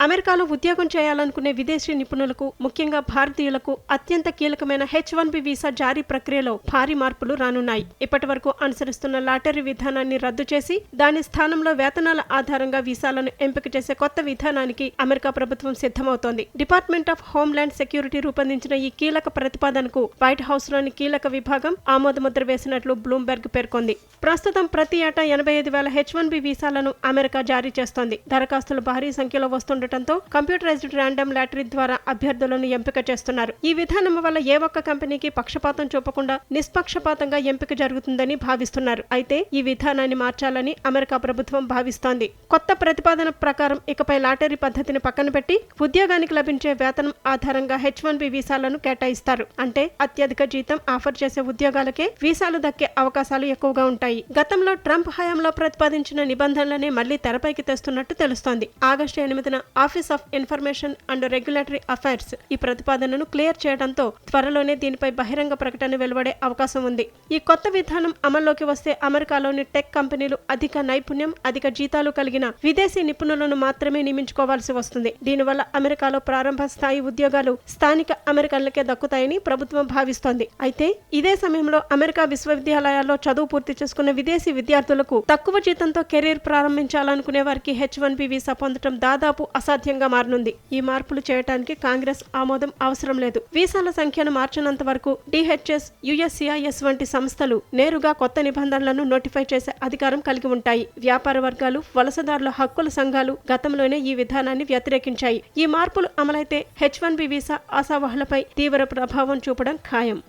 అమెరికాలో ఉద్యోగం చేయాలనుకునే విదేశీ నిపుణులకు, ముఖ్యంగా భారతీయులకు అత్యంత కీలకమైన H-1B వీసా జారీ ప్రక్రియలో భారీ మార్పులు రానున్నాయి. ఇప్పటి వరకు అనుసరిస్తున్న లాటరీ విధానాన్ని రద్దు చేసి దాని స్థానంలో వేతనాల ఆధారంగా వీసాలను ఎంపిక చేసే కొత్త విధానానికి అమెరికా ప్రభుత్వం సిద్ధమవుతోంది. డిపార్ట్మెంట్ ఆఫ్ హోంల్యాండ్ సెక్యూరిటీ రూపొందించిన ఈ కీలక ప్రతిపాదనకు వైట్ హౌస్ లోని కీలక విభాగం ఆమోదముద్ర వేసినట్లు బ్లూంబెర్గ్ పేర్కొంది. ప్రస్తుతం ప్రతి ఏటా 85,000 H-1B వీసాలను అమెరికా జారీ చేస్తోంది. దరఖాస్తులు భారీ సంఖ్యలో వస్తుండటంతో కంప్యూటరైజ్డ్ ర్యాండమ్ లాటరీ ద్వారా అభ్యర్థులను ఎంపిక చేస్తున్నారు. ఈ విధానం వల్ల ఏ ఒక్క కంపెనీకి పక్షపాతం చూపకుండా నిష్పక్షపాతంగా ఎంపిక జరుగుతుందని భావిస్తున్నారు. అయితే ఈ విధానాన్ని మార్చాలని అమెరికా ప్రభుత్వం భావిస్తోంది. కొత్త ప్రతిపాదన ప్రకారం ఇకపై లాటరీ పద్ధతిని పక్కన పెట్టి ఉద్యోగానికి లభించే వేతనం ఆధారంగా H-1B వీసాలను కేటాయిస్తారు. అంటే అత్యధిక జీతం ఆఫర్ చేసే ఉద్యోగాలకే వీసాలు దక్కే అవకాశాలు ఎక్కువగా ఉంటాయి. గతంలో ట్రంప్ హయాంలో ప్రతిపాదించిన నిబంధనలనే మళ్లీ తెరపైకి తెస్తున్నట్టు తెలుస్తోంది. ఆగస్టు 8న office of information and regulatory affairs ఈ ప్రతిపాదనను క్లియర్ చేయడంతో త్వరలోనే దీనిపై బహిరంగ ప్రకటన వెలువడే అవకాశం ఉంది. ఈ కొత్త విధానం అమల్లోకి వస్తే అమెరికాలోని టెక్ కంపెనీలు అధిక నైపుణ్యం, అధిక జీతాలు కలిగిన విదేశీ నిపుణులను మాత్రమే నియమించుకోవాల్సి వస్తుంది. దీనివల్ల అమెరికాలో ప్రారంభ స్థాయి ఉద్యోగాలు స్థానిక అమెరికన్లకే దక్కుతాయని ప్రభుత్వం భావిస్తోంది. అయితే ఇదే సమయంలో అమెరికా విశ్వవిద్యాలయాల్లో చదువు పూర్తి చేసుకున్న విదేశీ విద్యార్థులకు తక్కువ జీతంతో కెరీర్ ప్రారంభించాలనుకునే వారికి H-1B వీసా పొందడం దాదాపు అసాధ్యంగా మారనుంది. ఈ మార్పులు చేయడానికి కాంగ్రెస్ ఆమోదం అవసరం లేదు. వీసాల సంఖ్యను మార్చినంత వరకు DHS, USCIS వంటి సంస్థలు నేరుగా కొత్త నిబంధనలను నోటిఫై చేసే అధికారం కలిగి ఉంటాయి. వ్యాపార వర్గాలు, వలసదారుల హక్కుల సంఘాలు గతంలోనే ఈ విధానాన్ని వ్యతిరేకించాయి. ఈ మార్పులు అమలైతే H-1B వీసా ఆశావహులపై తీవ్ర ప్రభావం చూపడం ఖాయం.